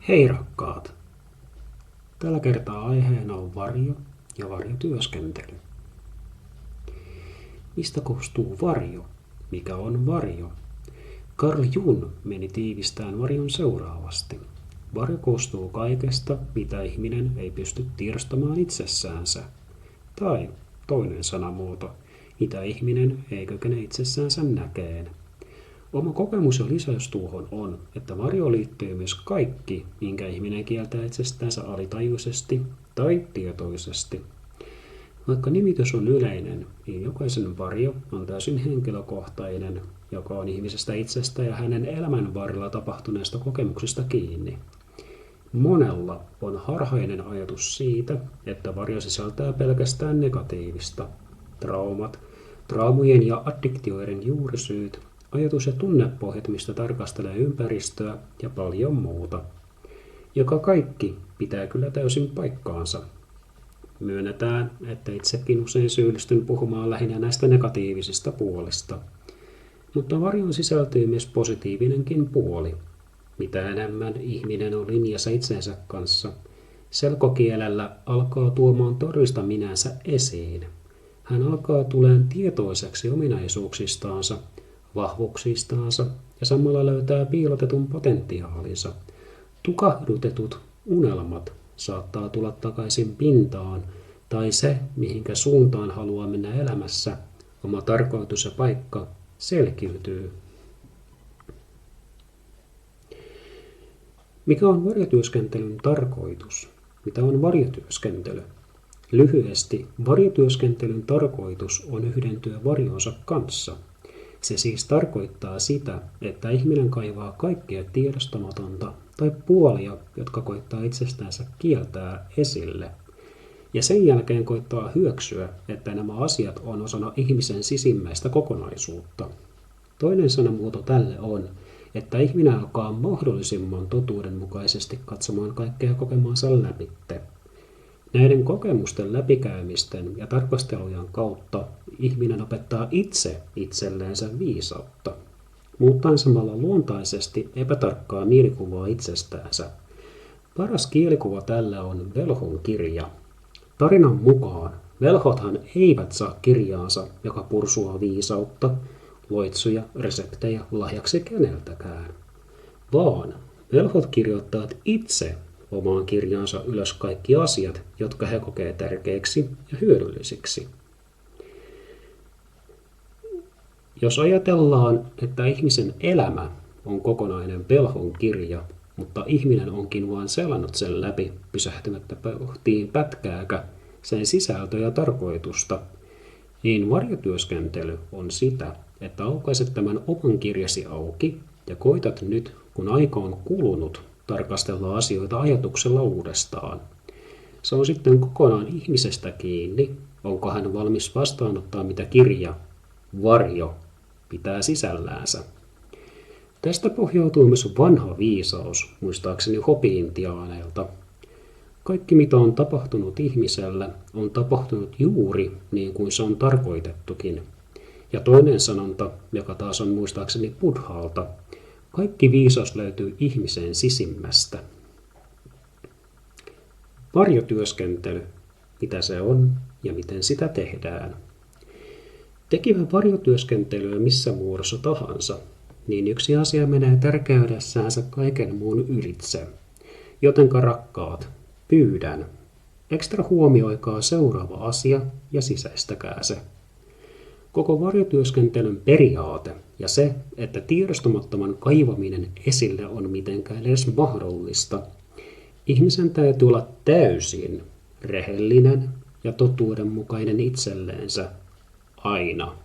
Hei rakkaat! Tällä kertaa aiheena on varjo ja varjotyöskentely. Mistä koostuu varjo? Mikä on varjo? Carl Jung meni tiivistään varjon seuraavasti. Varjo koostuu kaikesta, mitä ihminen ei pysty tiedostamaan itsessäänsä. Tai toinen sanamuoto, mitä ihminen ei kykene itsessäänsä näkeen. Oma kokemus ja lisäys tuohon on, että varjoon liittyy myös kaikki, minkä ihminen kieltää itsestäänsä alitajuisesti tai tietoisesti. Vaikka nimitys on yleinen, niin jokaisen varjo on täysin henkilökohtainen, joka on ihmisestä itsestä ja hänen elämän varrella tapahtuneesta kokemuksesta kiinni. Monella on harhainen ajatus siitä, että varjo sisältää pelkästään negatiivista. Traumojen ja addiktioiden juurisyyt, ajatus- ja tunnepohjat, mistä tarkastelee ympäristöä ja paljon muuta. Joka kaikki pitää kyllä täysin paikkaansa. Myönnetään, että itsekin usein syyllistyn puhumaan lähinnä näistä negatiivisista puolista. Mutta varjoon sisältyy myös positiivinenkin puoli. Mitä enemmän ihminen on linjassa itsensä kanssa, selkokielellä alkaa tuomaan todellista minänsä esiin. Hän alkaa tulemaan tietoiseksi ominaisuuksistaansa, vahvuuksistaansa ja samalla löytää piilotetun potentiaalinsa. Tukahdutetut unelmat saattaa tulla takaisin pintaan, tai se, mihinkä suuntaan haluaa mennä elämässä, oma tarkoitus ja paikka, selkiytyy. Mikä on varjotyöskentelyn tarkoitus? Mitä on varjotyöskentely? Lyhyesti, varjotyöskentelyn tarkoitus on yhdentyä varjonsa kanssa. Se siis tarkoittaa sitä, että ihminen kaivaa kaikkea tiedostamatonta tai puolia, jotka koittaa itsestäänsä kieltää esille. Ja sen jälkeen koittaa hyöksyä, että nämä asiat on osana ihmisen sisimmäistä kokonaisuutta. Toinen sanamuoto tälle on, että ihminen alkaa mahdollisimman totuudenmukaisesti katsomaan kaikkea kokemaansa läpitte. Näiden kokemusten läpikäymisten ja tarkastelujen kautta ihminen opettaa itse itselleensä viisautta, muuttaen samalla luontaisesti epätarkkaa mielikuvaa itsestäänsä. Paras kielikuva tällä on velhon kirja. Tarinan mukaan velhothan eivät saa kirjaansa, joka pursuaa viisautta, loitsuja, reseptejä lahjaksi keneltäkään, vaan velhot kirjoittavat itse omaan kirjaansa ylös kaikki asiat, jotka he kokee tärkeiksi ja hyödyllisiksi. Jos ajatellaan, että ihmisen elämä on kokonainen velhon kirja, mutta ihminen onkin vain selannut sen läpi pysähtymättä pohtiin pätkääkä sen sisältöä ja tarkoitusta, niin varjotyöskentely on sitä, että aukaiset tämän oman kirjasi auki ja koitat nyt, kun aika on kulunut, tarkastella asioita ajatuksella uudestaan. Se on sitten kokonaan ihmisestä kiinni, onko hän valmis vastaanottaa mitä kirja, varjo, pitää sisälläänsä. Tästä pohjautuu myös vanha viisaus, muistaakseni Hopi-intiaaneilta. Kaikki mitä on tapahtunut ihmisellä, on tapahtunut juuri niin kuin se on tarkoitettukin. Ja toinen sanonta, joka taas on muistaakseni Buddhalta, kaikki viisaus löytyy ihmisen sisimmästä. Varjotyöskentely, mitä se on ja miten sitä tehdään. Tekivä varjotyöskentelyä missä muodossa tahansa, niin yksi asia menee tärkeydessäänsä kaiken muun ylitse. Jotenka rakkaat, pyydän, ekstra huomioikaa seuraava asia ja sisäistäkää se. Koko varjotyöskentelyn periaate ja se, että tiedostamattoman kaivaminen esille on mitenkään edes mahdollista. Ihmisen täytyy olla täysin rehellinen ja totuudenmukainen itselleensä aina.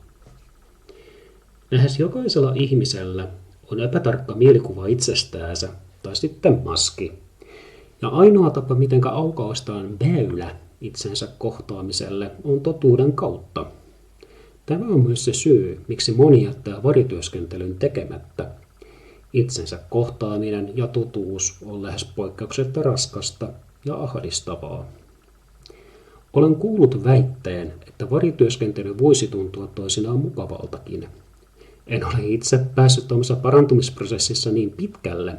Lähes jokaisella ihmisellä on epätarkka mielikuva itsestäänsä tai sitten maski. Ja ainoa tapa, mitenkä aukaistaan väylä itsensä kohtaamiselle, on totuuden kautta. Tämä on myös se syy, miksi moni jättää varjotyöskentelyn tekemättä. Itsensä kohtaaminen ja totuus on lähes poikkeuksetta raskasta ja ahdistavaa. Olen kuullut väitteen, että varjotyöskentely voisi tuntua toisinaan mukavaltakin. En ole itse päässyt tuollaisessa parantumisprosessissa niin pitkälle,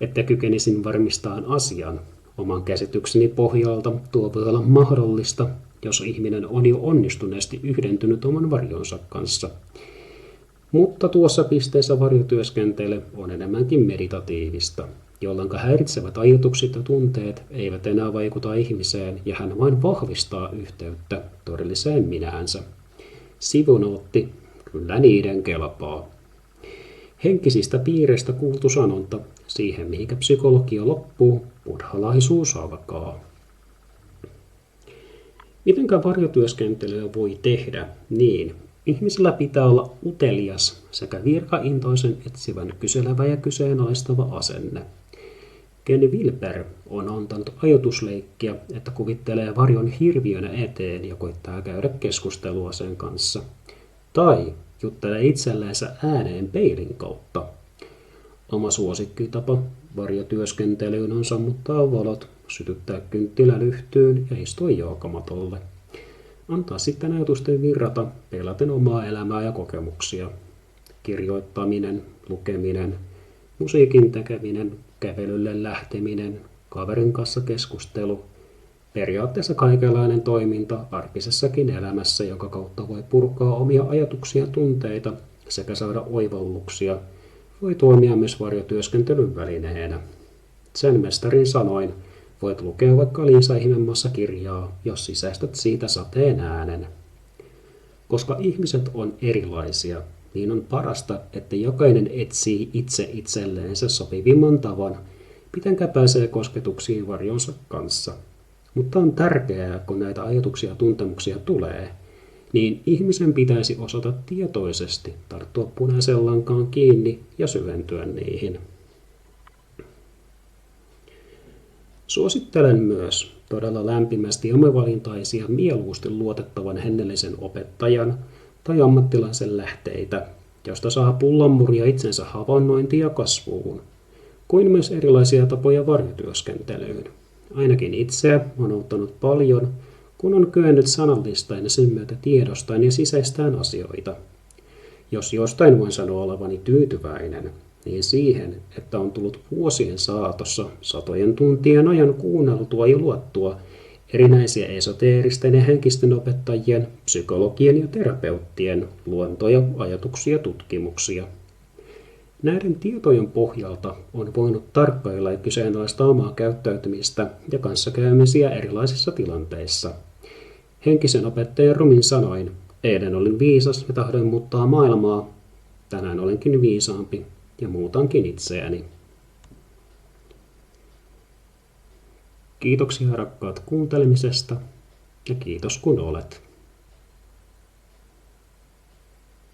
että kykenisin varmistamaan asian. Oman käsitykseni pohjalta tuo voi olla mahdollista, jos ihminen on jo onnistuneesti yhdentynyt oman varjonsa kanssa. Mutta tuossa pisteessä varjotyöskentely on enemmänkin meditatiivista, jolloin häiritsevät ajatukset ja tunteet eivät enää vaikuta ihmiseen ja hän vain vahvistaa yhteyttä todelliseen minäänsä. Sivunootti, kyllä niiden kelpaa. Henkisistä piireistä kuultu sanonta, siihen mihinkä psykologia loppuu, buddhalaisuus alkaa. Mitenkä varjotyöskentelyä voi tehdä? Niin, ihmisellä pitää olla utelias sekä virkaintoisen etsivän kyselevä ja kyseenalaistava asenne. Ken Wilber on antanut ajatusleikkiä, että kuvittelee varjon hirviönä eteen ja koittaa käydä keskustelua sen kanssa. Tai juttelee itselleensä ääneen peilin kautta. Oma suosikkitapa varjotyöskentelyyn on sammuttaa valot, sytyttää kynttilä lyhtyyn ja istua jalkamatolle. Antaa sitten ajatusten virrata peilaten omaa elämää ja kokemuksia. Kirjoittaminen, lukeminen, musiikin tekeminen, kävelylle lähteminen, kaverin kanssa keskustelu, periaatteessa kaikenlainen toiminta arkisessakin elämässä, joka kautta voi purkaa omia ajatuksia ja tunteita sekä saada oivalluksia, voi toimia myös varjotyöskentelyn välineenä. Sen mestarin sanoin, voit lukea vaikka Liisa Himemassa kirjaa, jos sisäistät siitä sateen äänen. Koska ihmiset on erilaisia, niin on parasta, että jokainen etsii itse itselleensä sopivimman tavan, mitenkä pääsee kosketuksiin varjonsa kanssa. Mutta on tärkeää, kun näitä ajatuksia ja tuntemuksia tulee, niin ihmisen pitäisi osata tietoisesti tarttua punaisen lankaan kiinni ja syventyä niihin. Suosittelen myös todella lämpimästi omavalintaisia mieluusti luotettavan hengellisen opettajan tai ammattilaisen lähteitä, josta saa pullonmuria itsensä havainnointiin ja kasvuun, kuin myös erilaisia tapoja varjotyöskentelyyn. Ainakin itseä on auttanut paljon, kun on kyennyt sanallistain ja sen myötä tiedostain ja sisäistään asioita. Jos jostain voin sanoa olevani tyytyväinen, niin siihen, että on tullut vuosien saatossa satojen tuntien ajan kuunneltua ja luettua erinäisiä esoteeristen ja henkisten opettajien, psykologien ja terapeuttien luontoja, ajatuksia ja tutkimuksia. Näiden tietojen pohjalta on voinut tarkkailla ja kyseenalaistaa omaa käyttäytymistä ja kanssakäymisiä erilaisissa tilanteissa. Henkisen opettajan rumin sanoin, eilen olin viisas ja tahdoin muuttaa maailmaa, tänään olenkin viisaampi ja muutankin itseäni. Kiitoksia rakkaat kuuntelemisesta ja kiitos kun olet.